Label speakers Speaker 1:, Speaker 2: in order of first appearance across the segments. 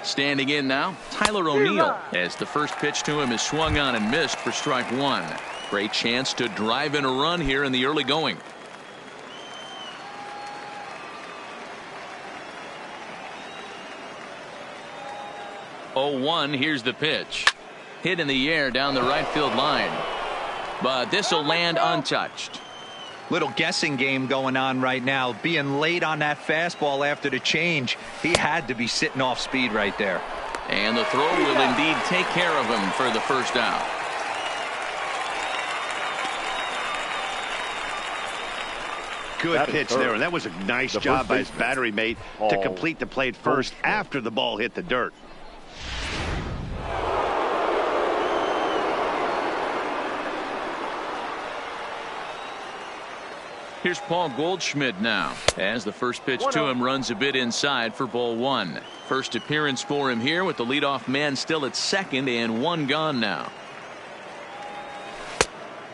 Speaker 1: Standing in now, Tyler O'Neill, as the first pitch to him is swung on and missed for strike one. Great chance to drive in a run here in the early going. Oh, 1, here's the pitch. Hit in the air down the right field line. But this will land untouched.
Speaker 2: Little guessing game going on right now. Being late on that fastball after the change. He had to be sitting off speed right there.
Speaker 1: And the throw will indeed take care of him for the first out.
Speaker 3: Good pitch there, and that was a nice job by his battery mate to complete the play first after the ball hit the dirt.
Speaker 1: Here's Paul Goldschmidt now, as the first pitch to him runs a bit inside for ball one. First appearance for him here with the leadoff man still at second and one gone now.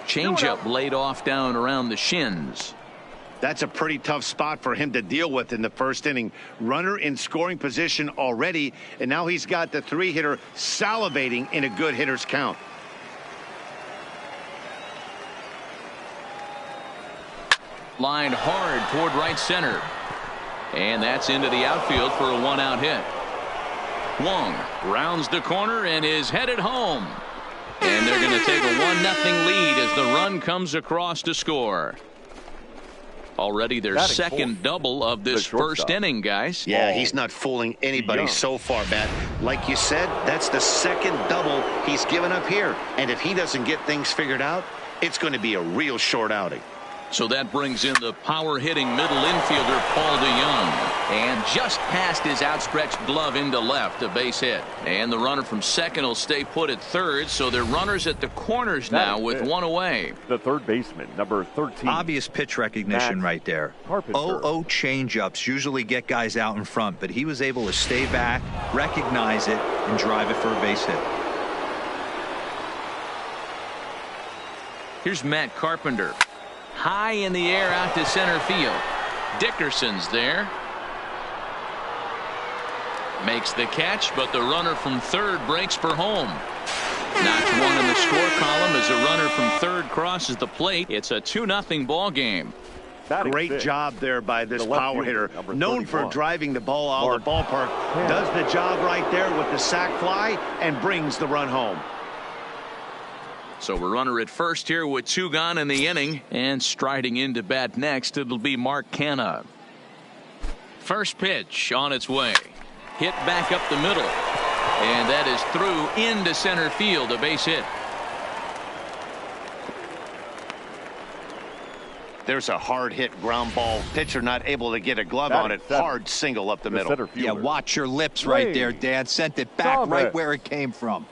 Speaker 1: Changeup laid off down around the shins.
Speaker 3: That's a pretty tough spot for him to deal with in the first inning. Runner in scoring position already, and now he's got the three-hitter salivating in a good hitter's count.
Speaker 1: Lined hard toward right center. And that's into the outfield for a one-out hit. Wong rounds the corner and is headed home. And they're going to take a 1-0 lead as the run comes across to score. Already their second double of this first inning, guys.
Speaker 3: Yeah, he's not fooling anybody so far, Matt. Like you said, that's the second double he's given up here. And if he doesn't get things figured out, it's going to be a real short outing.
Speaker 1: So that brings in the power-hitting middle infielder, Paul DeJong. And just past his outstretched glove into left, a base hit. And the runner from second will stay put at third, so they're runners at the corners now with one away.
Speaker 4: The third baseman, number 13.
Speaker 2: Obvious pitch recognition right there. 0-0 changeups usually get guys out in front, but he was able to stay back, recognize it, and drive it for a base hit.
Speaker 1: Here's Matt Carpenter. High in the air out to center field. Dickerson's there. Makes the catch, but the runner from third breaks for home. Knocks one in the score column as a runner from third crosses the plate. It's a 2-0 ball game.
Speaker 3: Great job there by this power hitter. Known for driving the ball out of the ballpark. Does the job right there with the sac fly and brings the run home.
Speaker 1: So we're runner at first here with two gone in the inning, and striding into bat next it'll be Mark Canha. First pitch on its way. Hit back up the middle, and that is through into center field, a base hit.
Speaker 3: There's a hard hit ground ball. Pitcher not able to get a glove on it. Hard single up the middle.
Speaker 2: Yeah, watch your lips right there, Dad. Sent it back right where it came from.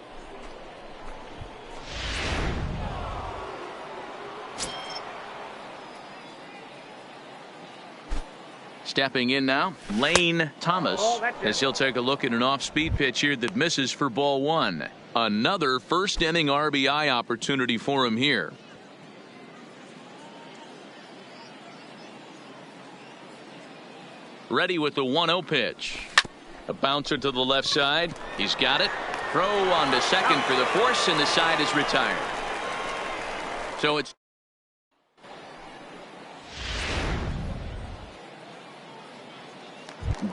Speaker 1: Stepping in now, Lane Thomas, as he'll take a look at an off-speed pitch here that misses for ball one. Another first inning RBI opportunity for him here. Ready with the 1-0 pitch. A bouncer to the left side. He's got it. Throw on to second for the force, and the side is retired. So it's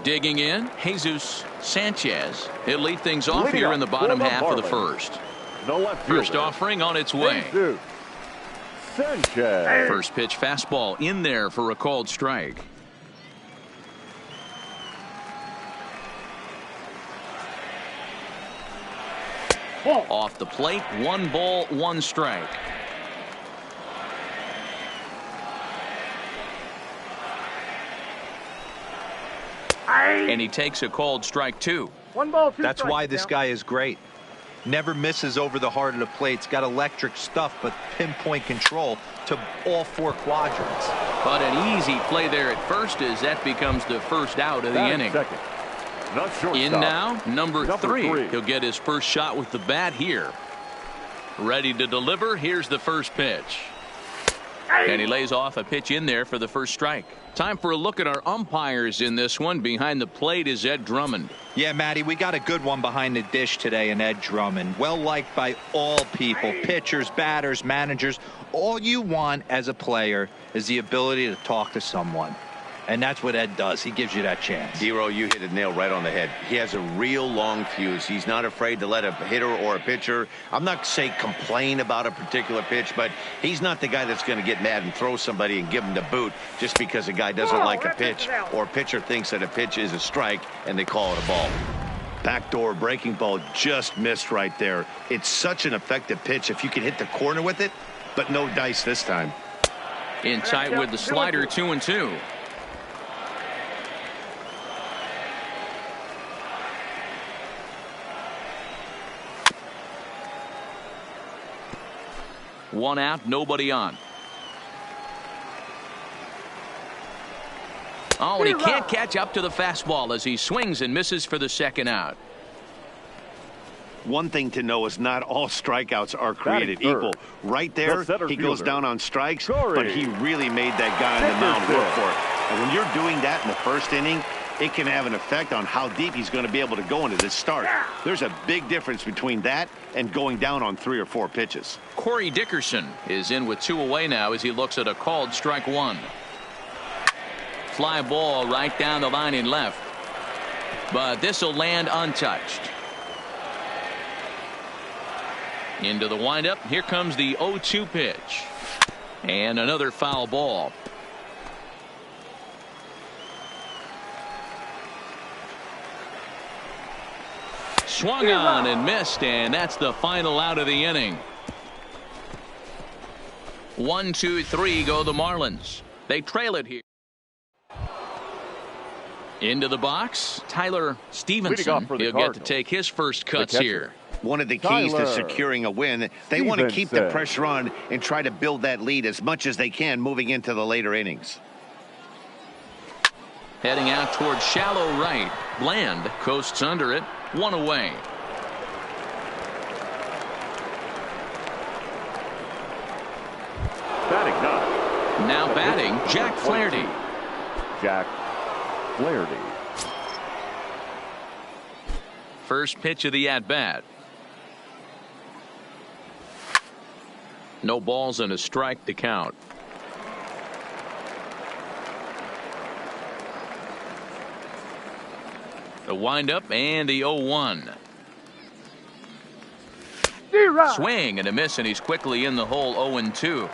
Speaker 1: digging in, Jesus Sanchez. He'll lead things off here in the bottom half of the first. First offering on its way.
Speaker 4: Sanchez.
Speaker 1: First pitch fastball in there for a called strike. Off the plate, 1 ball, 1 strike. And he takes a called strike 2.
Speaker 5: 1 ball, 2
Speaker 2: That's
Speaker 5: strikes.
Speaker 2: why this guy is great. Never misses over the heart of the plate. He's got electric stuff, but pinpoint control to all 4 quadrants.
Speaker 1: But an easy play there at first as that becomes the first out of the inning. In now, number 3. He'll get his first shot with the bat here. Ready to deliver. Here's the first pitch. And he lays off a pitch in there for the first strike. Time for a look at our umpires in this one. Behind the plate is Ed Drummond.
Speaker 2: Yeah, Matty, we got a good one behind the dish today in Ed Drummond. Well liked by all people, pitchers, batters, managers. All you want as a player is the ability to talk to someone. And that's what Ed does. He gives you that chance.
Speaker 3: Hero, you hit a nail right on the head. He has a real long fuse. He's not afraid to let a hitter or a pitcher, I'm not saying complain about a particular pitch, but he's not the guy that's going to get mad and throw somebody and give him the boot just because a guy doesn't like a pitch or a pitcher thinks that a pitch is a strike and they call it a ball. Backdoor breaking ball just missed right there. It's such an effective pitch if you can hit the corner with it, but no dice this time.
Speaker 1: In tight with the slider, 2-2. One out, nobody on. Oh, and he can't catch up to the fastball as he swings and misses for the second out.
Speaker 3: One thing to know is not all strikeouts are created equal. Right there, he goes down on strikes, but he really made that guy on the mound work for it. And when you're doing that in the first inning, it can have an effect on how deep he's going to be able to go into this start. There's a big difference between that and going down on 3 or 4 pitches.
Speaker 1: Corey Dickerson is in with 2 away now as he looks at a called strike 1. Fly ball right down the line in left. But this will land untouched. Into the windup. Here comes the 0-2 pitch. And another foul ball. Swung on and missed, and that's the final out of the inning. 1, 2, 3 go the Marlins. They trail it here. Into the box, Tyler Stevenson. He'll get to take his first cuts here.
Speaker 3: One of the keys to securing a win, they want to keep the pressure on and try to build that lead as much as they can moving into the later innings.
Speaker 1: Heading out towards shallow right. Bland coasts under it. 1 away.
Speaker 4: Batting now.
Speaker 1: Now batting, Jack Flaherty.
Speaker 4: Jack Flaherty.
Speaker 1: First pitch of the at-bat. No balls and a strike to count. The windup and the 0-1. Swing and a miss, and he's quickly in the hole. 0-2.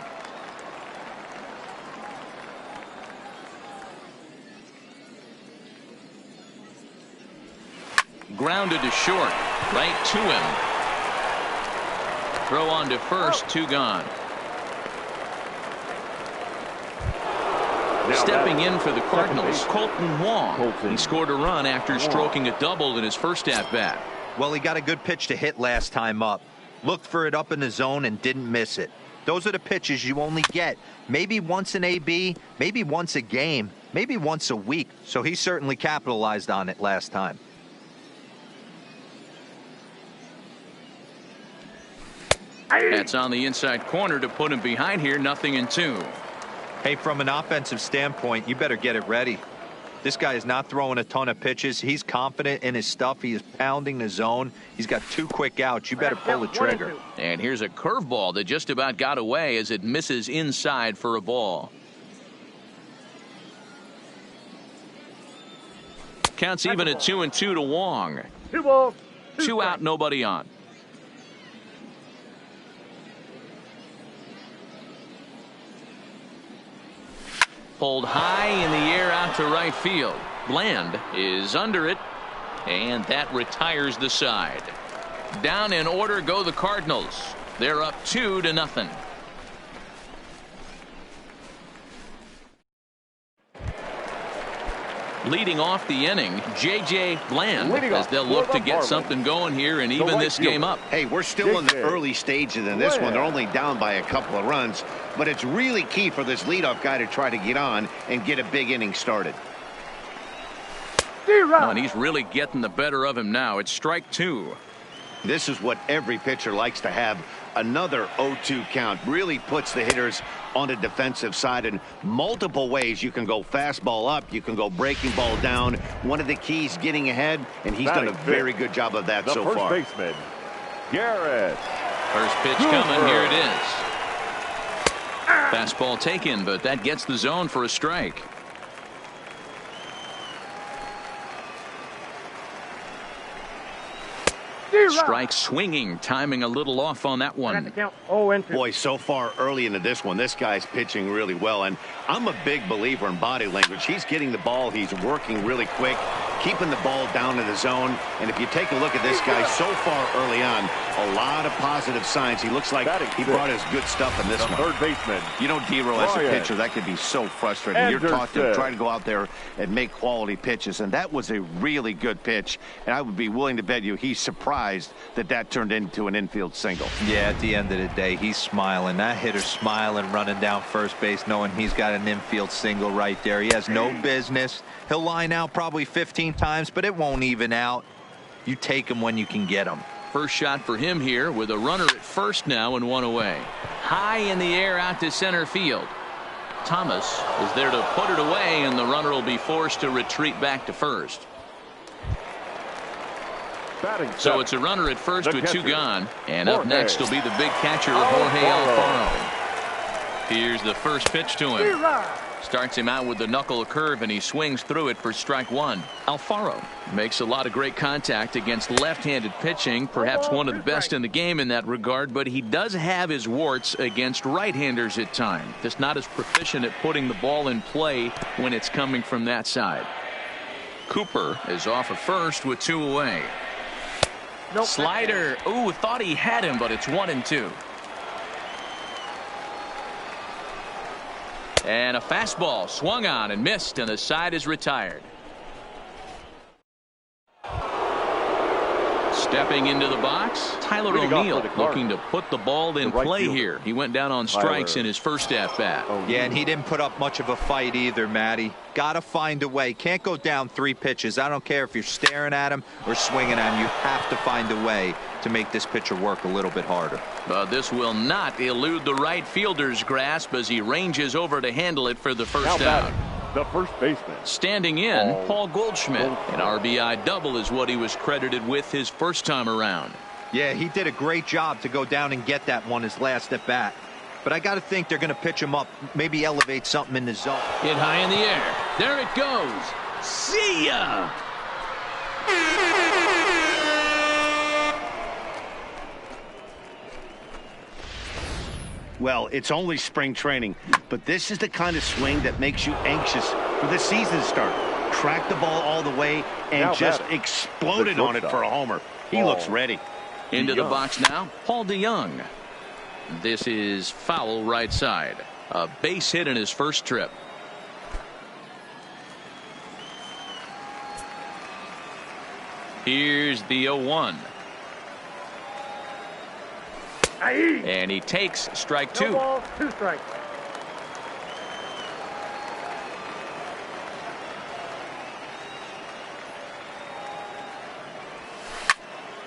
Speaker 1: Grounded to short, right to him. Throw on to first, 2 gone. Stepping in for the Cardinals, Colton Wong. He scored a run after stroking a double in his first at-bat.
Speaker 2: Well, he got a good pitch to hit last time up. Looked for it up in the zone and didn't miss it. Those are the pitches you only get maybe once an AB, maybe once a game, maybe once a week. So he certainly capitalized on it last time.
Speaker 1: That's on the inside corner to put him behind here. 0-2.
Speaker 2: Hey, from an offensive standpoint, you better get it ready. This guy is not throwing a ton of pitches. He's confident in his stuff. He is pounding the zone. He's got 2 quick outs. You better pull the trigger.
Speaker 1: And here's a curveball that just about got away as it misses inside for a ball. Counts even at 2-2 to Wong.
Speaker 5: 2 balls,
Speaker 1: 2 out, nobody on. Pulled high in the air out to right field. Bland is under it, and that retires the side. Down in order go the Cardinals. They're up 2-0. Leading off the inning, J.J. Bland, as they'll look to get something going here and even this game up.
Speaker 3: Hey, we're still in the early stages in this one. They're only down by a couple of runs, but it's really key for this leadoff guy to try to get on and get a big inning started.
Speaker 1: Oh, and he's really getting the better of him now. It's strike 2.
Speaker 3: This is what every pitcher likes to have. Another 0-2 count really puts the hitters on the defensive side in multiple ways. You can go fastball up. You can go breaking ball down. One of the keys, getting ahead, and he's done a very good job of that so far.
Speaker 4: The first baseman, Garrett.
Speaker 1: First pitch coming. Here it is. Fastball taken, but that gets the zone for a strike. Strike swinging, timing a little off on that one.
Speaker 3: Boy, so far early into this one, this guy's pitching really well, and I'm a big believer in body language. He's getting the ball, he's working really quick, keeping the ball down in the zone, and if you take a look at this guy so far early on, a lot of positive signs. He looks like he brought his good stuff in this one.
Speaker 4: Third baseman.
Speaker 3: You know, D-Roll, as a pitcher, that could be so frustrating. You're taught to try to go out there and make quality pitches, and that was a really good pitch, and I would be willing to bet you he's surprised that turned into an infield single.
Speaker 2: Yeah, at the end of the day, he's smiling. That hitter's smiling, running down first base, knowing he's got an infield single right there. He has no business. He'll line out probably 15 times, but it won't even out. You take him when you can get him.
Speaker 1: First shot for him here with a runner at first now and one away. High in the air out to center field. Thomas is there to put it away, and the runner will be forced to retreat back to first. So it's a runner at first with two gone, and up next will be the big catcher, Jorge Alfaro. Here's the first pitch to him. Starts him out with the knuckle curve, and he swings through it for strike one. Alfaro makes a lot of great contact against left-handed pitching, perhaps one of the best in the game in that regard, but he does have his warts against right-handers at times. Just not as proficient at putting the ball in play when it's coming from that side. Cooper is off at first with two away. Slider. Ooh, thought he had him, but it's 1-2. And a fastball swung on and missed, and the side is retired. Stepping into the box, Tyler O'Neill looking to put the ball in play here. He went down on strikes in his first at-bat.
Speaker 2: Yeah, and he didn't put up much of a fight either, Matty. Got to find a way. Can't go down 3 pitches. I don't care if you're staring at him or swinging at him. You have to find a way to make this pitcher work a little bit harder.
Speaker 1: But this will not elude the right fielder's grasp as he ranges over to handle it for the first out.
Speaker 4: The first baseman.
Speaker 1: Standing in, Paul Goldschmidt. An RBI double is what he was credited with his first time around.
Speaker 2: Yeah, he did a great job to go down and get that one his last at bat. But I got to think they're going to pitch him up, maybe elevate something in the zone.
Speaker 1: Hit high in the air. There it goes. See ya!
Speaker 3: Well, it's only spring training, but this is the kind of swing that makes you anxious for the season to start. Track the ball all the way and just exploded on it for a homer. He looks ready.
Speaker 1: Into the box now, Paul DeYoung. This is foul right side. A base hit in his first trip. Here's the 0-1. And he takes strike two.
Speaker 5: 2 strikes.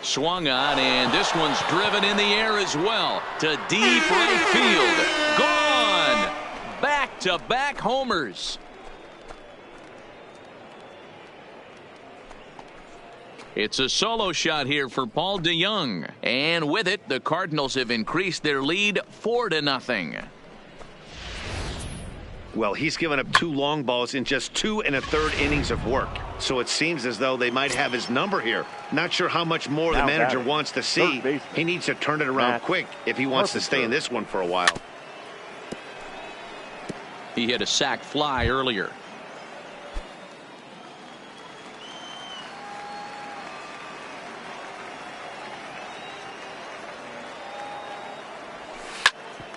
Speaker 1: Swung on, and this one's driven in the air as well to deep right field. Gone! Back-to-back homers. It's a solo shot here for Paul DeYoung. And with it, the Cardinals have increased their lead 4-0.
Speaker 3: Well, he's given up 2 long balls in just 2 1/3 innings of work. So it seems as though they might have his number here. Not sure how much more the manager wants to see. He needs to turn it around quick if he wants to stay in this one for a while.
Speaker 1: He hit a sac fly earlier.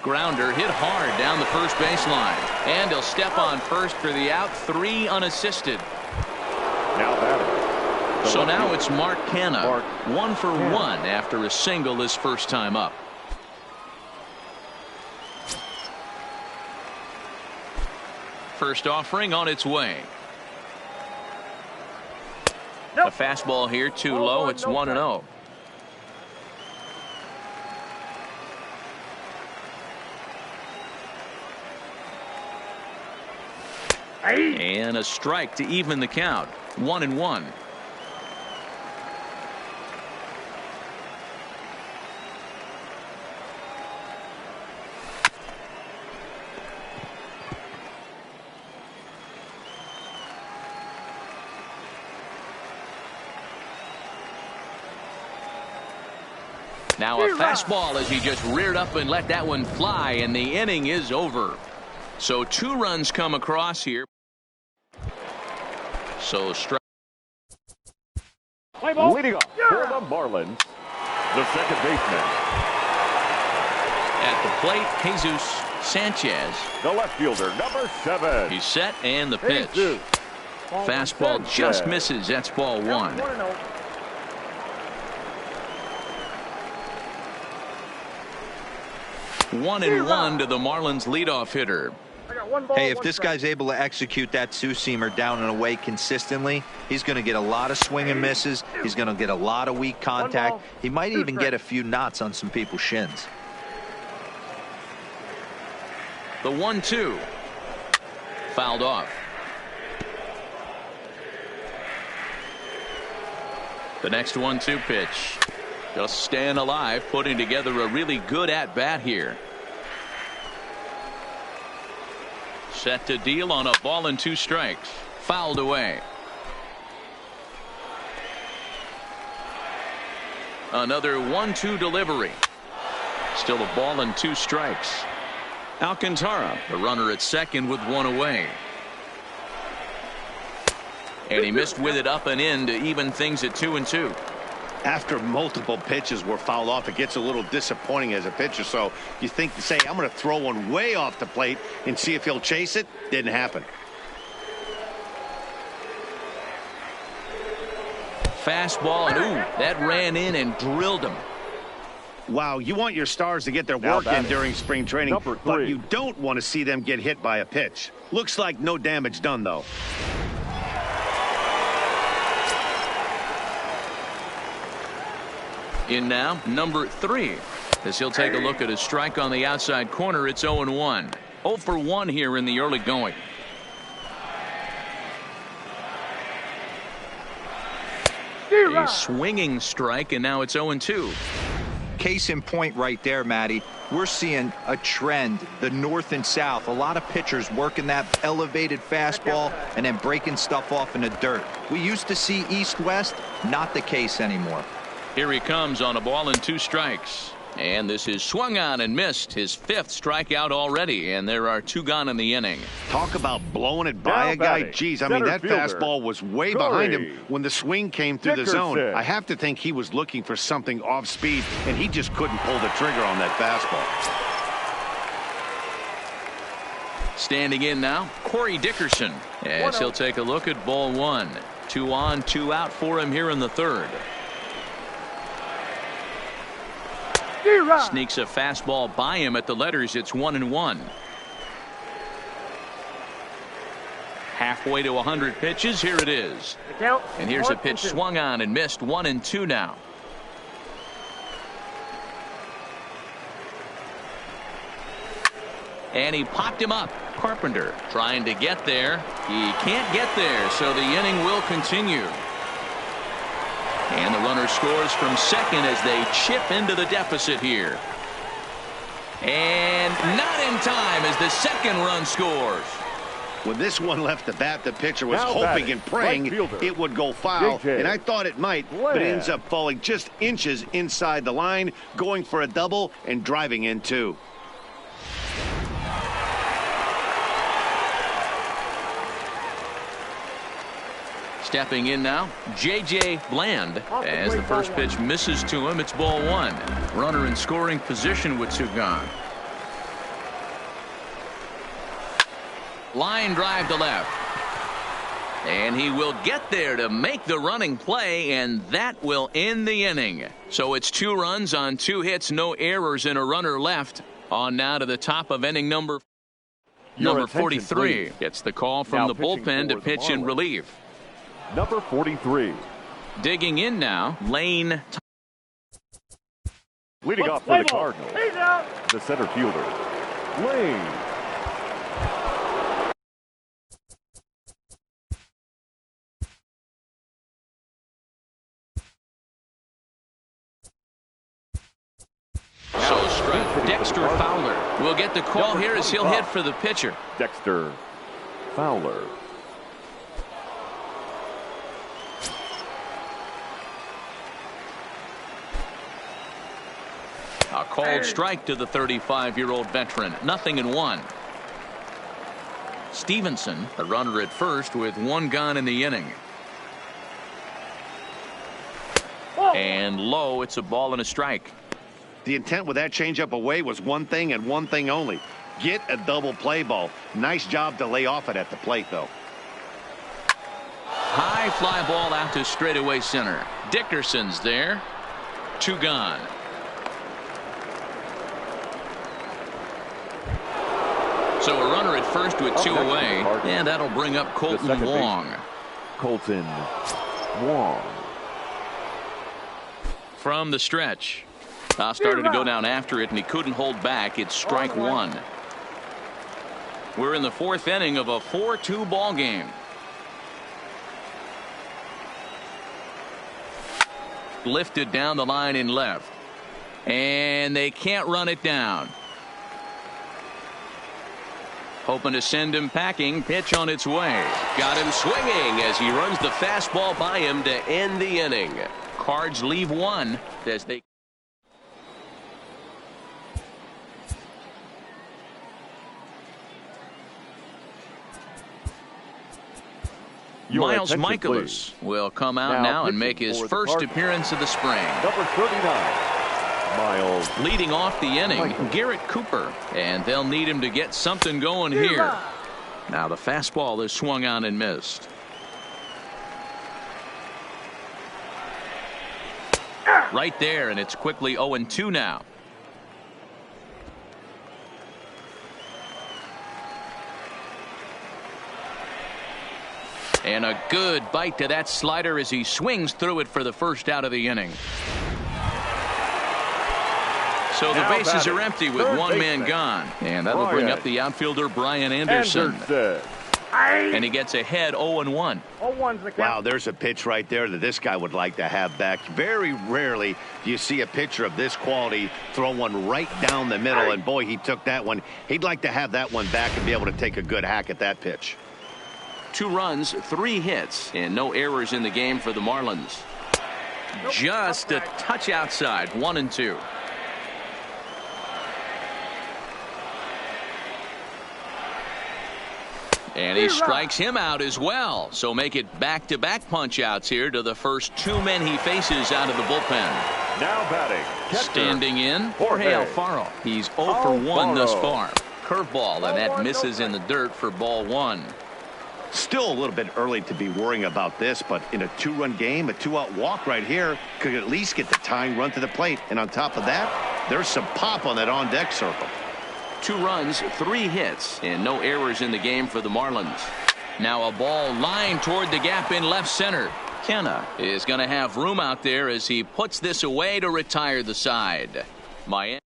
Speaker 1: Grounder hit hard down the first baseline. And he'll step on first for the out, 3 unassisted.
Speaker 4: Now batting.
Speaker 1: So now it's Mark Canha. 1 for 1 after a single his first time up. First offering on its way. A fastball here too low. It's 1-0. And a strike to even the count. 1-1. Now a fastball as he just reared up and let that one fly, and the inning is over. So 2 runs come across here. So strike.
Speaker 4: Leading off for the Marlins, the second baseman.
Speaker 1: At the plate, Jesus Sanchez.
Speaker 4: The left fielder, number 7.
Speaker 1: He's set, and the pitch.
Speaker 4: Jesus
Speaker 1: Fastball
Speaker 4: Sanchez.
Speaker 1: just misses. That's ball 1. 1-1 to the Marlins leadoff hitter.
Speaker 2: Hey, if this guy's able to execute that two-seamer down and away consistently, he's going to get a lot of swing and misses. He's going to get a lot of weak contact. He might even get a few knots on some people's shins.
Speaker 1: The 1-2. Fouled off. The next 1-2 pitch. Just staying alive, putting together a really good at-bat here. Set to deal on a ball and 2 strikes. Fouled away. Another 1-2 delivery. Still a ball and 2 strikes. Alcantara, the runner at second with 1 away. And he missed with it up and in to even things at 2-2.
Speaker 3: After multiple pitches were fouled off, it gets a little disappointing as a pitcher. So you think to say, I'm going to throw one way off the plate and see if he'll chase it. Didn't happen.
Speaker 1: Fastball, and ooh, that ran in and drilled him.
Speaker 3: Wow, you want your stars to get their work in during spring training, but you don't want to see them get hit by a pitch. Looks like no damage done, though.
Speaker 1: In now, number 3. As he'll take a look at his strike on the outside corner, it's 0-1. 0 for 1 here in the early going. A swinging strike, and now it's 0-2.
Speaker 2: Case in point right there, Matty. We're seeing a trend, the north and south. A lot of pitchers working that elevated fastball and then breaking stuff off in the dirt. We used to see east-west, not the case anymore.
Speaker 1: Here he comes on a ball and 2 strikes. And this is swung on and missed, his 5th strikeout already, and there are 2 gone in the inning.
Speaker 3: Talk about blowing it by a guy. Geez, I mean, that fastball was way behind him when the swing came through the zone. I have to think he was looking for something off speed, and he just couldn't pull the trigger on that fastball.
Speaker 1: Standing in now, Corey Dickerson, as he'll take a look at ball 1. 2 on, 2 out for him here in the 3rd. Sneaks a fastball by him at the letters. It's 1-1. Halfway to 100 pitches. Here it is. And here's a pitch swung on and missed. 1-2 now. And he popped him up. Carpenter trying to get there. He can't get there, so the inning will continue. And the runner scores from second as they chip into the deficit here. And not in time as the second run scores.
Speaker 3: When this one left the bat, the pitcher was hoping and praying it would go foul, and I thought it might, but it ends up falling just inches inside the line, going for a double and driving in 2.
Speaker 1: Stepping in now, J.J. Bland. As the first pitch misses to him, it's ball 1. Runner in scoring position with 2 gone. Line drive to left. And he will get there to make the running play, and that will end the inning. So it's 2 runs on 2 hits, no errors, and a runner left. On now to the top of inning number 43. Gets the call from the bullpen to pitch in relief.
Speaker 4: Number 43.
Speaker 1: Digging in now, Lane.
Speaker 4: Leading off for the Cardinals, the center fielder, Lane.
Speaker 1: Dexter Fowler will get the call here as he'll hit for the pitcher.
Speaker 4: Dexter Fowler.
Speaker 1: A called strike to the 35-year-old veteran. 0-1. Stevenson, the runner at first with one gone in the inning. And low, it's a ball and a strike.
Speaker 3: The intent with that changeup away was one thing and one thing only. Get a double play ball. Nice job to lay off it at the plate, though.
Speaker 1: High fly ball out to straightaway center. Dickerson's there. 2 gone. So a runner at first with 2 away, and that'll bring up Colton Wong.
Speaker 4: Colton Wong.
Speaker 1: From the stretch. Started to go down after it, and he couldn't hold back. It's strike 1. We're in the 4th inning of a 4-2 ball game. Lifted down the line in left. And they can't run it down. Hoping to send him packing. Pitch on its way.
Speaker 5: Got him swinging as he runs the fastball by him to end the inning.
Speaker 1: Cards leave 1 as they. Miles Michaelis will come out now and make his first appearance of the spring.
Speaker 4: Number 39. Miles.
Speaker 1: Leading off the inning, Garrett Cooper, and they'll need him to get something going here. Now the fastball is swung on and missed. Right there, and it's quickly 0-2 now. And a good bite to that slider as he swings through it for the first out of the inning. So the bases are empty with one man gone. And that'll bring up the outfielder Brian Anderson. And he gets ahead 0-1.
Speaker 3: Wow, there's a pitch right there that this guy would like to have back. Very rarely do you see a pitcher of this quality throw one right down the middle. And boy, he took that one. He'd like to have that one back and be able to take a good hack at that pitch.
Speaker 1: 2 runs, 3 hits, and no errors in the game for the Marlins. Just a touch outside, 1-2. And he strikes him out as well. So make it back-to-back punch-outs here to the first 2 men he faces out of the bullpen.
Speaker 4: Now batting.
Speaker 1: Standing in, Jorge Alfaro. He's 0 for 1 thus far. Curveball, and that misses in the dirt for ball 1.
Speaker 3: Still a little bit early to be worrying about this, but in a 2-run game, a 2-out walk right here could at least get the tying run to the plate. And on top of that, there's some pop on that on-deck circle.
Speaker 1: 2 runs, 3 hits, and no errors in the game for the Marlins. Now a ball lined toward the gap in left center. Kenna is going to have room out there as he puts this away to retire the side. Miami.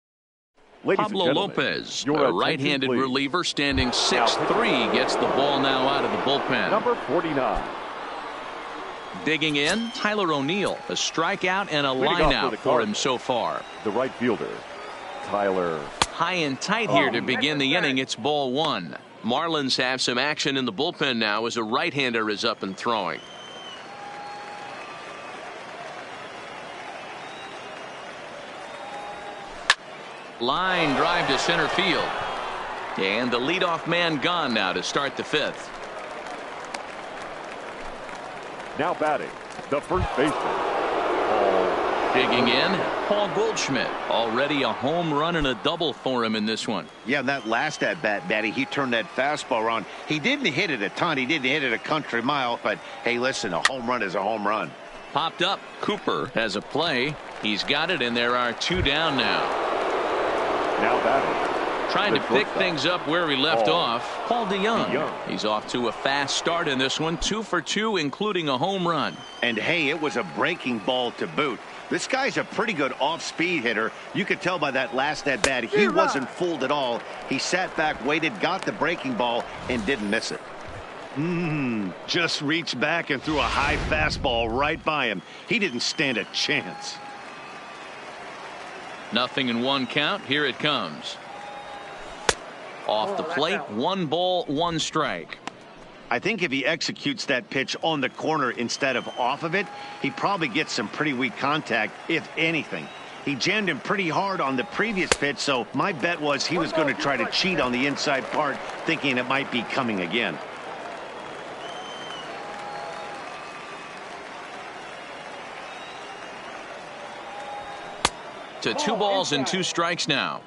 Speaker 1: Pablo Lopez, a right-handed reliever standing 6'3", gets the ball now out of the bullpen.
Speaker 4: Number 49.
Speaker 1: Digging in, Tyler O'Neill, a strikeout and a lineout for him so far.
Speaker 4: The right fielder, Tyler.
Speaker 1: High and tight here to begin the inning. It's ball 1. Marlins have some action in the bullpen now as a right-hander is up and throwing. Line drive to center field. And the leadoff man gone now to start the 5th.
Speaker 4: Now batting, the first baseman.
Speaker 1: Digging in, Paul Goldschmidt. Already a home run and a double for him in this one.
Speaker 3: Yeah, that last at-bat, Batty, he turned that fastball around. He didn't hit it a ton. He didn't hit it a country mile. But, hey, listen, a home run is a home run.
Speaker 1: Popped up. Cooper has a play. He's got it, and there are 2 down now.
Speaker 4: Now batting.
Speaker 1: Trying to pick things up where he left off. Paul DeYoung. He's off to a fast start in this one. 2 for 2, including a home run.
Speaker 3: And, hey, it was a breaking ball to boot. This guy's a pretty good off-speed hitter. You could tell by that last at-bat he wasn't fooled at all. He sat back, waited, got the breaking ball, and didn't miss it. Just reached back and threw a high fastball right by him. He didn't stand a chance.
Speaker 1: 0-1 count. Here it comes. Off the plate, 1 ball, 1 strike.
Speaker 3: I think if he executes that pitch on the corner instead of off of it, he probably gets some pretty weak contact, if anything. He jammed him pretty hard on the previous pitch, so my bet was he was going to try to cheat on the inside part, thinking it might be coming again.
Speaker 1: To 2 balls and 2 strikes now.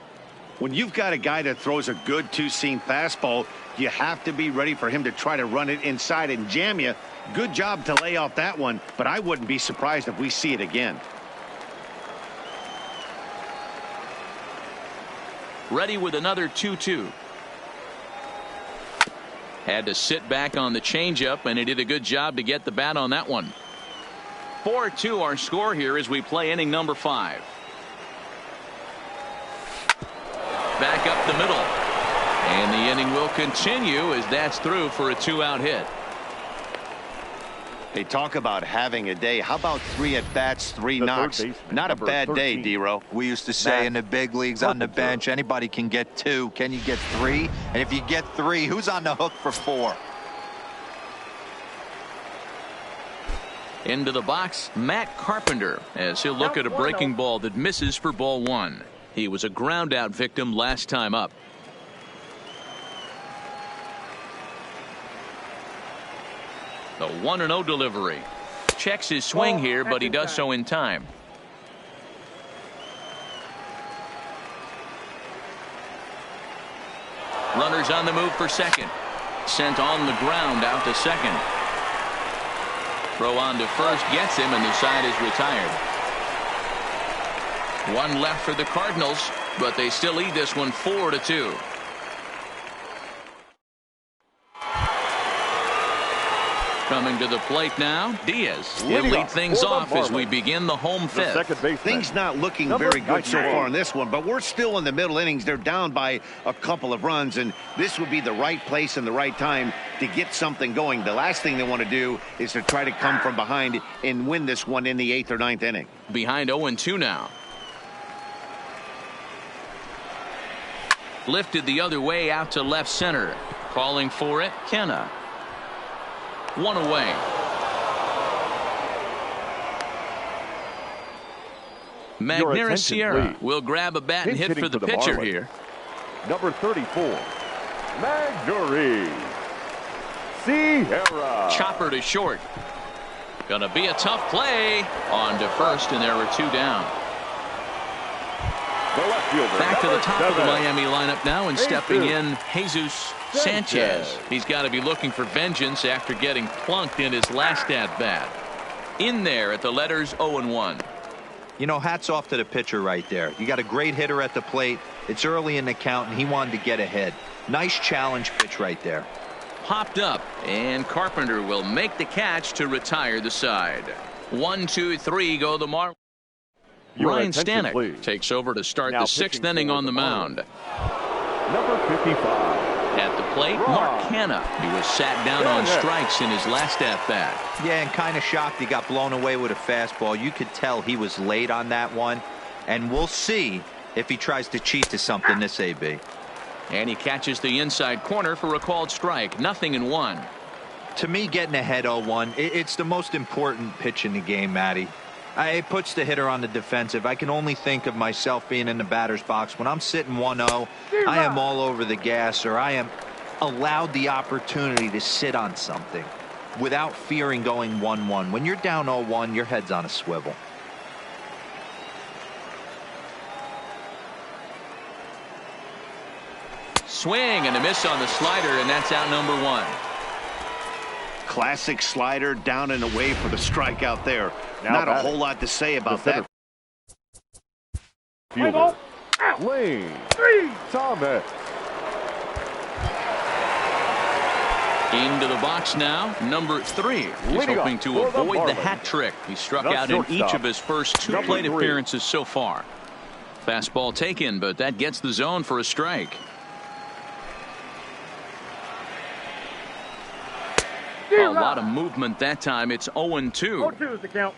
Speaker 3: When you've got a guy that throws a good two-seam fastball, you have to be ready for him to try to run it inside and jam you. Good job to lay off that one, but I wouldn't be surprised if we see it again.
Speaker 1: Ready with another 2-2. Had to sit back on the changeup, and he did a good job to get the bat on that one. 4-2 our score here as we play inning number 5. Back up the middle. And the inning will continue as that's through for a 2-out hit.
Speaker 3: They talk about having a day. How about 3 at-bats, 3 knocks? Not a bad day, D-Row.
Speaker 2: We used to say in the big leagues on the bench, anybody can get 2. Can you get 3? And if you get 3, who's on the hook for 4?
Speaker 1: Into the box, Matt Carpenter, as he'll look at a breaking ball that misses for ball 1. He was a ground out victim last time up. The 1-0 delivery. Checks his swing here, but he does so in time. Runners on the move for second. Sent on the ground out to second. Throw on to first gets him, and the side is retired. 1 left for the Cardinals, but they still lead this one 4-2. Coming to the plate now, Diaz. He'll lead things off as we begin the home 5th.
Speaker 3: Things not looking very good so far in this one, but we're still in the middle innings. They're down by a couple of runs, and this would be the right place and the right time to get something going. The last thing they want to do is to try to come from behind and win this one in the 8th or 9th inning.
Speaker 1: Behind 0-2 now. Lifted the other way out to left center. Calling for it, Kenna. 1 away. Magneuris Sierra will grab a bat and hit for the pitcher
Speaker 4: Marlins.
Speaker 1: here.
Speaker 4: Number 34, Magneuris Sierra.
Speaker 1: Chopper to short. Gonna be a tough play. On to first, and there were 2 down.
Speaker 4: The left fielder,
Speaker 1: Back to the top of the
Speaker 4: 7,
Speaker 1: Miami lineup now, and stepping in, Jesus Sanchez. He's got to be looking for vengeance after getting plunked in his last at-bat. In there at the letters 0-1.
Speaker 2: You know, hats off to the pitcher right there. You got a great hitter at the plate. It's early in the count, and he wanted to get ahead. Nice challenge pitch right there.
Speaker 1: Popped up, and Carpenter will make the catch to retire the side. 1, 2, 3 go the Marlins. Ryan Stanek takes over to start the 6th inning on the mound.
Speaker 4: Number 55.
Speaker 1: At the plate, Mark Hanna. He was sat down on strikes in his last at-bat.
Speaker 2: Yeah, and kind of shocked he got blown away with a fastball. You could tell he was late on that one. And we'll see if he tries to cheat to something this AB.
Speaker 1: And he catches the inside corner for a called strike. 0-1.
Speaker 2: To me, getting ahead 0-1, it's the most important pitch in the game, Matty. It puts the hitter on the defensive. I can only think of myself being in the batter's box. When I'm sitting 1-0, I am all over the gas, or I am allowed the opportunity to sit on something without fearing going 1-1. When you're down 0-1, your head's on a swivel.
Speaker 1: Swing and a miss on the slider, and that's out number 1.
Speaker 3: Classic slider down and away for the strikeout there. Not a whole lot to say about that.
Speaker 4: Fielder, Lane Thomas.
Speaker 1: Into the box now, number 3. He's hoping to avoid the hat trick. He struck out in each of his first 2 plate appearances so far. Fastball taken, but that gets the zone for a strike. A lot of movement that time. It's 0-2.
Speaker 4: 0-2 is the count.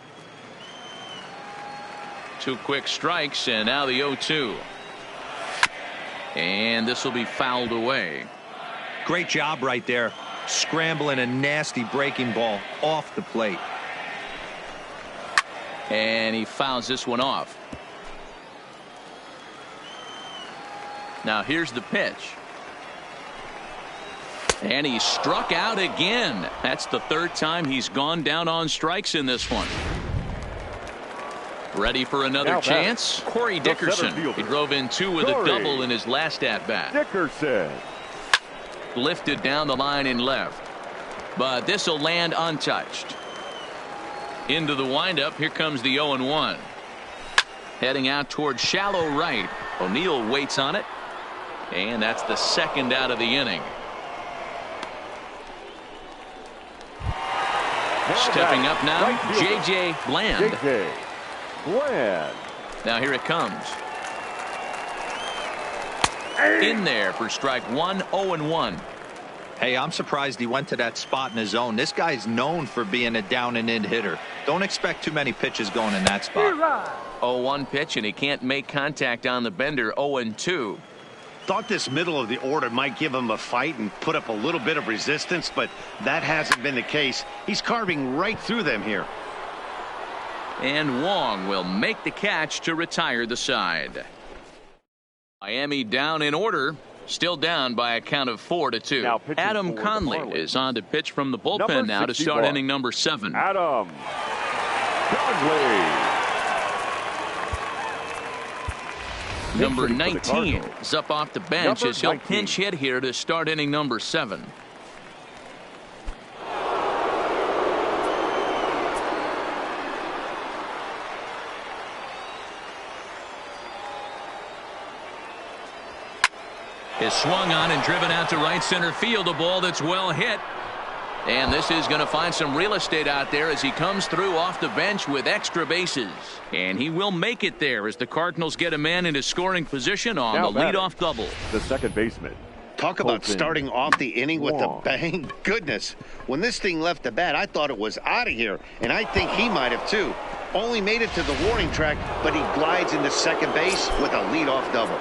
Speaker 1: 2 quick strikes, and now the 0-2. And this will be fouled away.
Speaker 2: Great job right there. Scrambling a nasty breaking ball off the plate.
Speaker 1: And he fouls this one off. Now here's the pitch. And he struck out again. That's the 3rd time he's gone down on strikes in this one. Ready for another chance? Corey Dickerson. He drove in 2 with a double in his last at-bat.
Speaker 4: Dickerson.
Speaker 1: Lifted down the line in left. But this will land untouched. Into the windup. Here comes the 0-1. Heading out towards shallow right. O'Neill waits on it. And that's the 2nd out of the inning. Stepping up now, J.J. Bland.
Speaker 4: J.J. Bland.
Speaker 1: Now here it comes. In there for strike 1, 0-1.
Speaker 2: Hey, I'm surprised he went to that spot in his zone. This guy's known for being a down and in hitter. Don't expect too many pitches going in that spot.
Speaker 1: 0-1 pitch, and he can't make contact on the bender. 0-2.
Speaker 3: Thought this middle of the order might give him a fight and put up a little bit of resistance, but that hasn't been the case. He's carving right through them here.
Speaker 1: And Wong will make the catch to retire the side. Miami down in order. Still down by a count of 4-2. Adam Conley is on to pitch from the bullpen now to start inning number 7.
Speaker 4: Adam Conley.
Speaker 1: Number 19 is up off the bench as he'll pinch hit here to start inning number 7. Is swung on and driven out to right center field. A ball that's well hit. And this is going to find some real estate out there as he comes through off the bench with extra bases. And he will make it there as the Cardinals get a man into scoring position on the leadoff double.
Speaker 4: The second baseman.
Speaker 3: Talk about starting off the inning with a bang. Goodness, when this thing left the bat, I thought it was out of here. And I think he might have too. Only made it to the warning track, but he glides into second base with a leadoff double.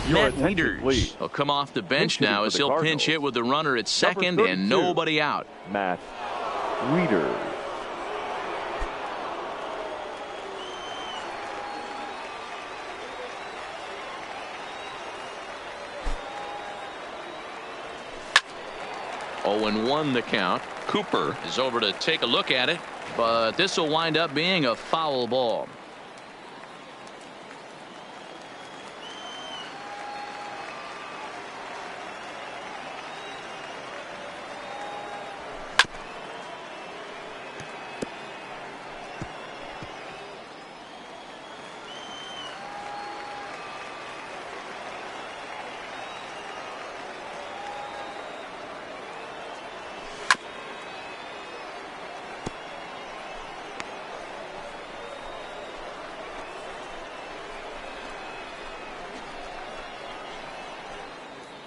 Speaker 1: Matt Wieters will come off the bench now as he'll pinch hit with the runner at second and nobody out.
Speaker 4: Matt Wieters.
Speaker 1: Oh, and 1 the count. Cooper is over to take a look at it, but this will wind up being a foul ball.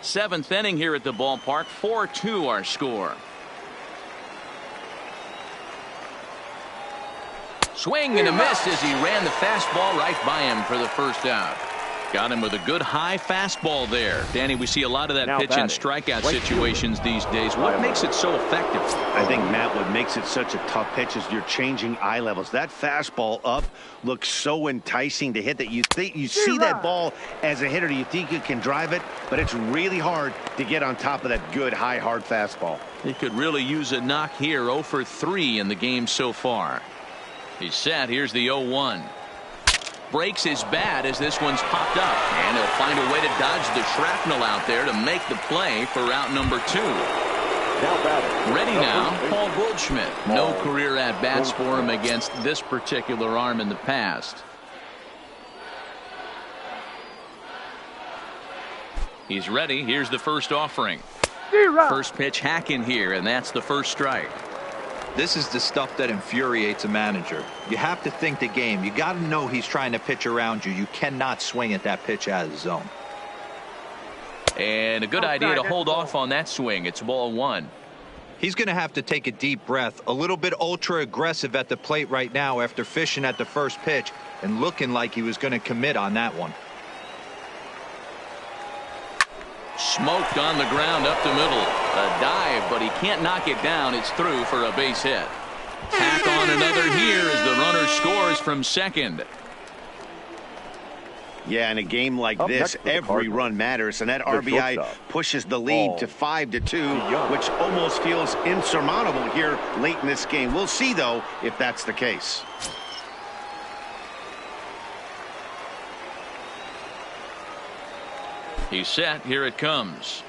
Speaker 1: Seventh inning here at the ballpark. 4-2 our score. Swing and a miss as he ran the fastball right by him for the first out. Got him with a good high fastball there. Danny, we see a lot of that pitch in strikeout situations these days. What makes it so effective?
Speaker 3: I think, Matt, what makes it such a tough pitch is you're changing eye levels. That fastball up looks so enticing to hit that you see that ball as a hitter, you think you can drive it, but it's really hard to get on top of that good high hard fastball.
Speaker 1: He could really use a knock here. 0 for 3 in the game so far. He's set. Here's the 0-1. Breaks his bat as this one's popped up, and he'll find a way to dodge the shrapnel out there to make the play for out number 2. Ready now, Paul Goldschmidt. No career at bats for him against this particular arm in the past. He's ready. Here's the first offering. First pitch hack in here, and that's the first strike.
Speaker 2: This is the stuff that infuriates a manager. You have to think the game. You got to know he's trying to pitch around you. You cannot swing at that pitch out of the zone.
Speaker 1: And a good idea to hold off on that swing. It's ball 1.
Speaker 2: He's going to have to take a deep breath. A little bit ultra aggressive at the plate right now after fishing at the first pitch and looking like he was going to commit on that one.
Speaker 1: Smoked on the ground up the middle. A dive, but he can't knock it down. It's through for a base hit. Tack on another here as the runner scores from second.
Speaker 3: Yeah, in a game like
Speaker 4: Up
Speaker 3: this, every run matters, and that RBI pushes the lead to 5-2, which almost feels insurmountable here late in this game. We'll see, though, if that's the case.
Speaker 1: He's set. Here it comes.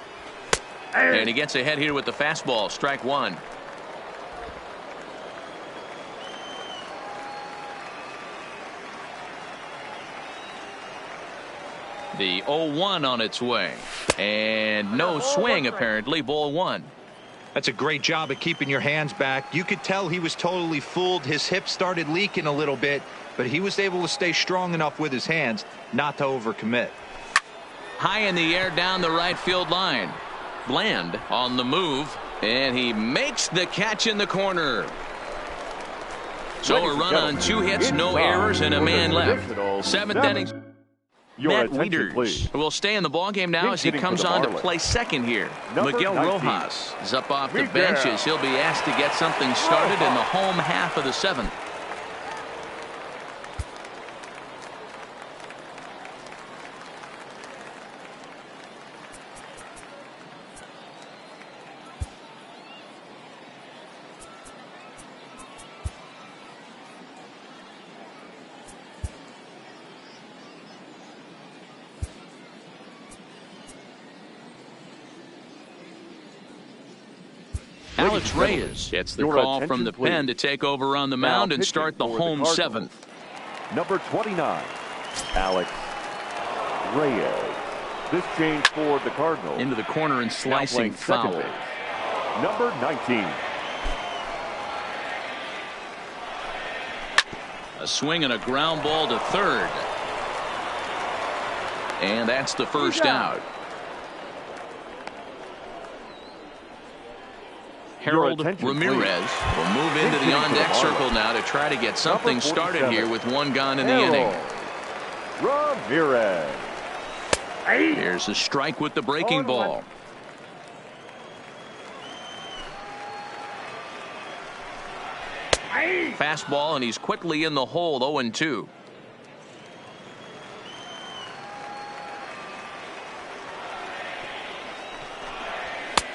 Speaker 1: And he gets ahead here with the fastball. Strike one. The 0-1 on its way. And no swing, apparently. Ball one.
Speaker 2: That's a great job of keeping your hands back. You could tell he was totally fooled. His hip started leaking a little bit, but he was able to stay strong enough with his hands not to overcommit.
Speaker 1: High in the air down the right field line. Bland on the move, and he makes the catch in the corner. So a run on 2 hits, no errors, and a man left. 7th inning. Matt Wieters will stay in the ballgame now as he comes on to play second here. Miguel Rojas is up off the bench as he'll be asked to get something started in the home half of the 7th. Alex Reyes gets the call from the pen to take over on the mound and start the home 7th.
Speaker 4: Number 29, Alex Reyes. This change for the Cardinals.
Speaker 1: Into the corner and slicing foul.
Speaker 4: Number 19.
Speaker 1: A swing and a ground ball to third. And that's the first out. Harold Ramirez will move into the on-deck circle now to try to get something started here with one gone in the inning.
Speaker 4: Ramirez.
Speaker 1: Here's a strike with the breaking ball. Fastball, and he's quickly in the hole. 0-2.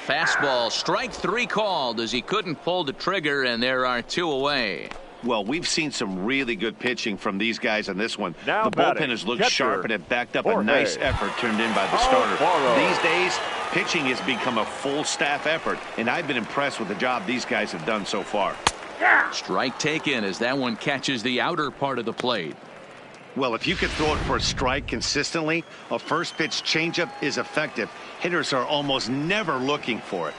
Speaker 1: Fastball, strike 3 called as he couldn't pull the trigger, and there are 2 away.
Speaker 3: Well, we've seen some really good pitching from these guys on this one.
Speaker 4: Now
Speaker 3: the bullpen has looked sharp and it backed up a nice effort turned in by the starter. These days, pitching has become a full staff effort, and I've been impressed with the job these guys have done so far.
Speaker 1: Strike taken as that one catches the outer part of the plate.
Speaker 3: Well, if you could throw it for a strike consistently, a first pitch changeup is effective. Hitters are almost never looking for it.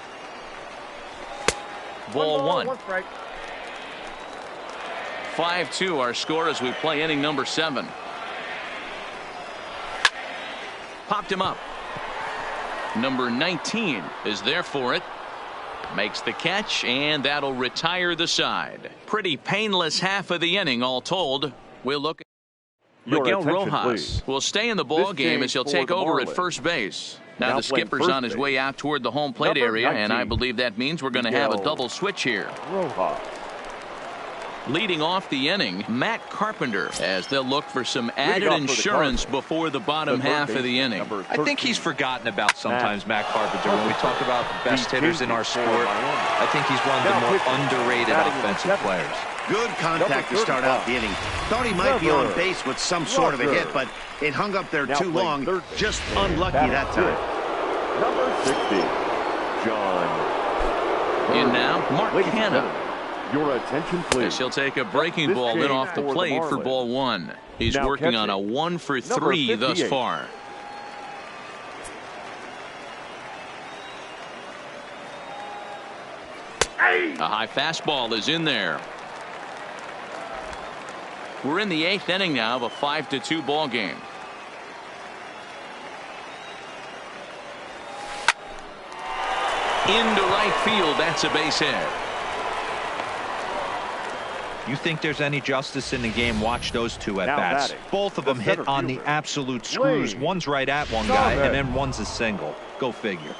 Speaker 1: Ball one. 5-2 our score as we play inning number 7. Popped him up. Number 19 is there for it. Makes the catch, and that'll retire the side. Pretty painless half of the inning all told. We'll look at Miguel Rojas will stay in the ball game as he'll take over at first base. Now the skipper's on his way out toward the home plate area, and I believe that means we're going to have a double switch here. Leading off the inning, Matt Carpenter, as they'll look for some added insurance before the bottom half of the inning.
Speaker 2: I think he's forgotten about sometimes, Matt Carpenter. When we talk about the best hitters in our sport, I think he's one of the more underrated offensive players.
Speaker 3: Good contact to start out the inning. Thought he might be on base with some sort of a hit, but it hung up there too long. Just unlucky that time.
Speaker 4: Number 60, John.
Speaker 1: In now, Mark Hanna.
Speaker 4: Your attention, please.
Speaker 1: He'll take a breaking ball in off the plate for ball one. He's working on a 1 for 3 thus far. A high fastball is in there. We're in the 8th inning now of a 5-2 ball game. into right field. That's a base hit.
Speaker 2: You think there's any justice in the game? Watch those two at bats. Both of them hit on the absolute screws. One's right at one guy, and then one's a single. Go figure.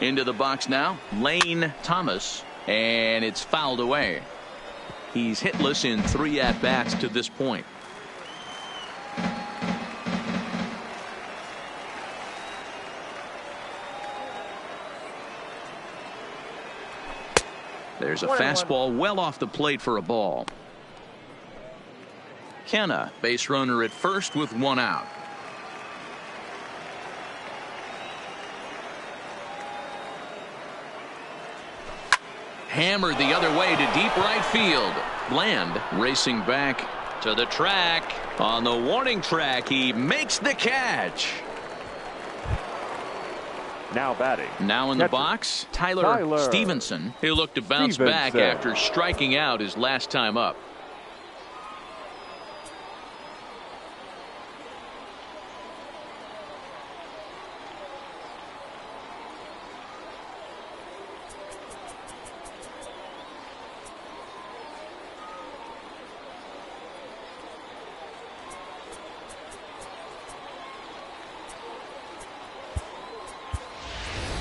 Speaker 1: Into the box now, Lane Thomas, and it's fouled away. He's hitless in 3 at-bats to this point. There's a fastball well off the plate for a ball. Kenna, base runner at first with 1 out. Hammered the other way to deep right field. Bland racing back to the track. On the warning track, he makes the catch.
Speaker 4: Now batting.
Speaker 1: Now in the box, Tyler Stevenson. He'll look to bounce back after striking out his last time up.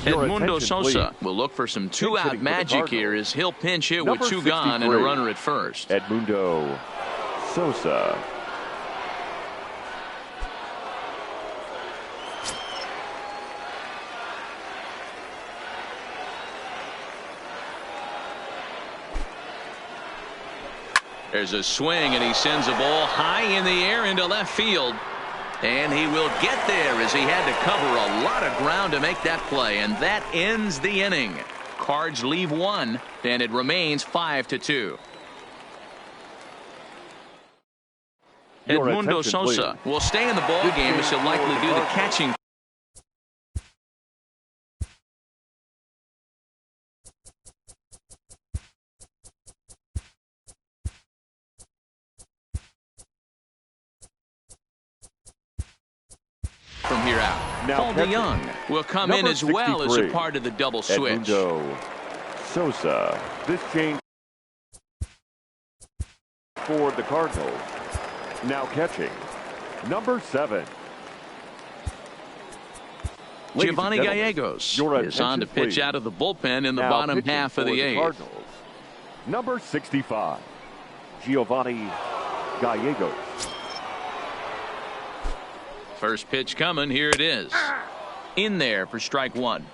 Speaker 1: Edmundo Sosa will look for some 2-out magic here as he'll pinch hit with 2 gone and a runner at first.
Speaker 4: Edmundo Sosa.
Speaker 1: There's a swing and he sends a ball high in the air into left field. And he will get there as he had to cover a lot of ground to make that play. And that ends the inning. Cards leave 1, and it remains 5-2. Edmundo Sosa will stay in the ball game as he'll likely do the catching. From here out, Paul DeYoung will come in as well as a part of the double switch.
Speaker 4: Edmundo Sosa. This change for the Cardinals. Now catching, number 7.
Speaker 1: Giovanni Gallegos is on to pitch out of the bullpen in the bottom half of the 8th.
Speaker 4: Cardinals, number 65, Giovanni Gallegos.
Speaker 1: First pitch coming. Here it is. In there for strike 1.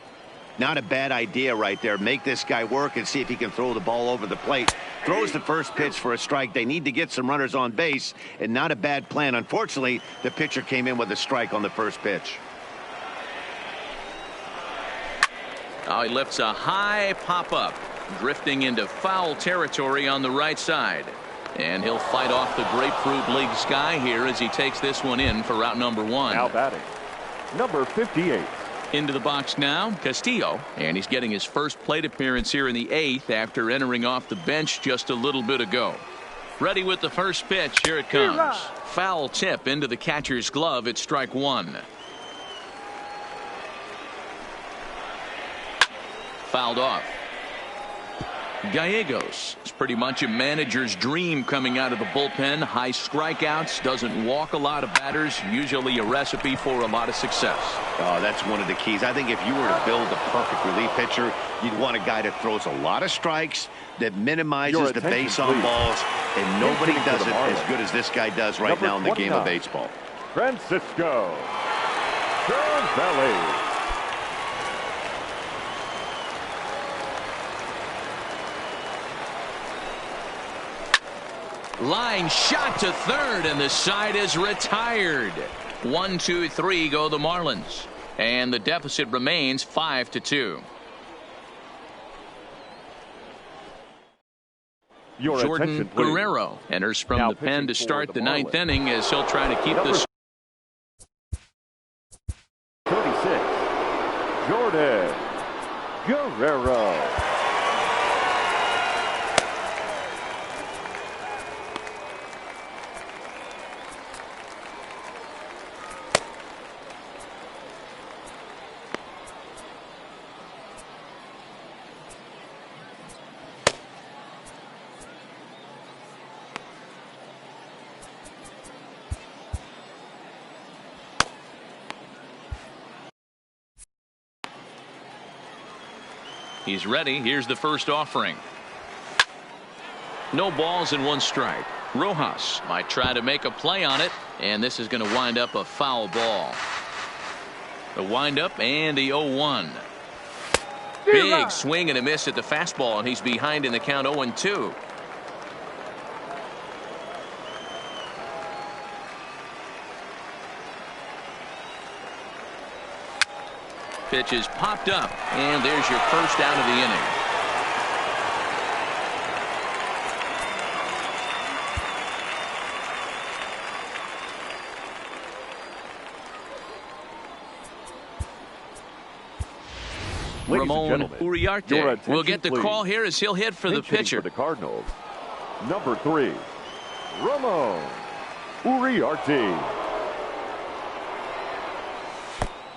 Speaker 3: Not a bad idea right there. Make this guy work and see if he can throw the ball over the plate. Throws the first pitch for a strike. They need to get some runners on base, and not a bad plan. Unfortunately, the pitcher came in with a strike on the first pitch.
Speaker 1: Oh, he lifts a high pop-up, drifting into foul territory on the right side. And he'll fight off the Grapefruit League sky here as he takes this one in for route number 1.
Speaker 4: Now batting, number 58.
Speaker 1: Into the box now, Castillo. And he's getting his first plate appearance here in the 8th after entering off the bench just a little bit ago. Ready with the first pitch. Here it comes. Foul tip into the catcher's glove at strike 1. Fouled off. Gallegos is pretty much a manager's dream coming out of the bullpen. High strikeouts, doesn't walk a lot of batters, usually a recipe for a lot of success.
Speaker 3: Oh, that's one of the keys. I think if you were to build a perfect relief pitcher, you'd want a guy that throws a lot of strikes, that minimizes the base on balls, and nobody does it as good as this guy does right now in the game of baseball.
Speaker 4: Francisco Cervelli.
Speaker 1: Line shot to third, and the side is retired. 1, 2, 3 go the Marlins, and the deficit remains 5-2. Jordan Guerrero enters from the pen to start the 9th inning as he'll try to keep this.
Speaker 4: 36, Jordan Guerrero.
Speaker 1: He's ready. Here's the first offering. No balls and 1 strike. Rojas might try to make a play on it, and this is going to wind up a foul ball. The windup and the 0-1. Big swing and a miss at the fastball, and he's behind in the count 0-2. Pitch is popped up, and there's your first out of the inning. Ramon Uriarte will get the call here as he'll hit for the pitcher.
Speaker 4: For the Cardinals, number 3, Ramon Uriarte.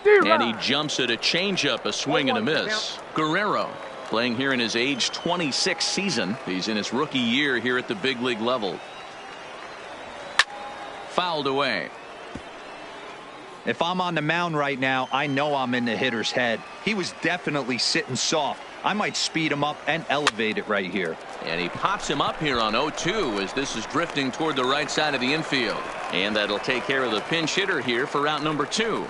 Speaker 1: And he jumps at a changeup, a swing and a miss. Guerrero playing here in his age 26 season. He's in his rookie year here at the big league level. Fouled away.
Speaker 2: If I'm on the mound right now, I know I'm in the hitter's head. He was definitely sitting soft. I might speed him up and elevate it right here.
Speaker 1: And he pops him up here on 0-2 as this is drifting toward the right side of the infield. And that'll take care of the pinch hitter here for out number 2.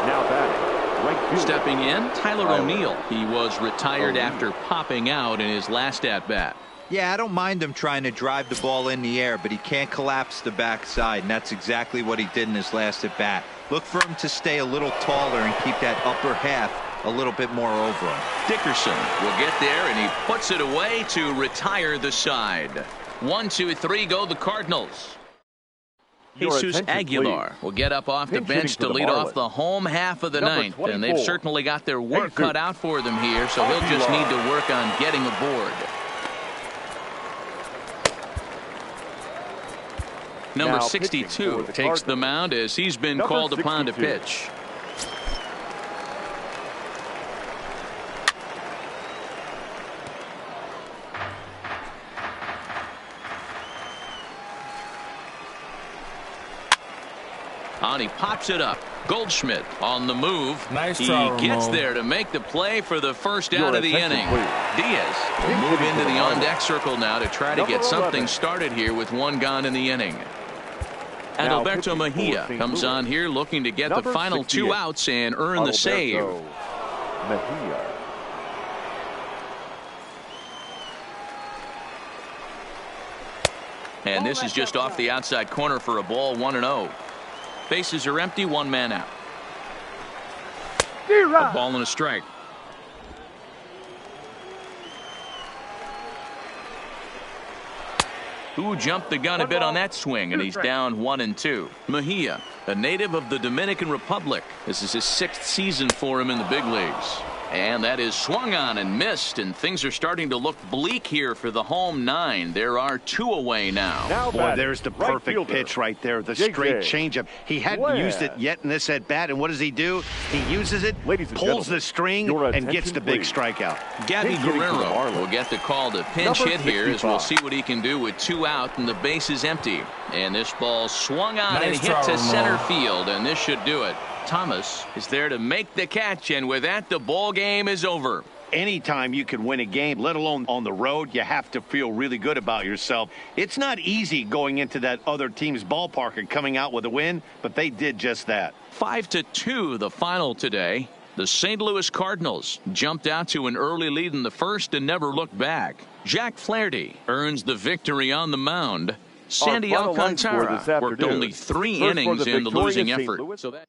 Speaker 4: Now batting, right fielder,
Speaker 1: stepping in, Tyler O'Neill. He was retired after popping out in his last at-bat.
Speaker 2: Yeah, I don't mind him trying to drive the ball in the air, but he can't collapse the backside, and that's exactly what he did in his last at-bat. Look for him to stay a little taller and keep that upper half a little bit more over him.
Speaker 1: Dickerson will get there, and he puts it away to retire the side. 1, 2, 3 go the Cardinals. Jesus Aguilar will get up off the bench to lead off the home half of the ninth, and they've certainly got their work cut out for them here, so he'll just need to work on getting aboard. Number 62 takes the mound as he's been called upon to pitch. He pops it up. Goldschmidt on the move. He gets there to make the play for the first out of the inning. Diaz will move into the on-deck circle now to try to get something started here with 1 gone in the inning. Adalberto Mejia comes on here looking to get the final 2 outs and earn the save. And this is just off the outside corner for a ball, 1-0. Bases are empty, 1 man out. A ball and a strike. Who jumped the gun a bit on that swing, and he's down 1-2. Mejia, a native of the Dominican Republic. This is his 6th season for him in the big leagues. And that is swung on and missed, and things are starting to look bleak here for the home 9. There are 2 away now.
Speaker 3: Boy, there's the perfect pitch right there, the straight changeup. He hadn't used it yet in this at-bat, and what does he do? He uses it, pulls the string, and gets the big strikeout.
Speaker 1: Gabby Guerrero will get the call to pinch hit here as we'll see what he can do with 2 out and the base is empty. And this ball swung on and hit to center field, and this should do it. Thomas is there to make the catch, and with that, the ball game is over.
Speaker 3: Anytime you can win a game, let alone on the road, you have to feel really good about yourself. It's not easy going into that other team's ballpark and coming out with a win, but they did just that.
Speaker 1: 5-2 the final today. The St. Louis Cardinals jumped out to an early lead in the first and never looked back. Jack Flaherty earns the victory on the mound. Sandy Alcantara worked only 3 innings in the losing effort. So that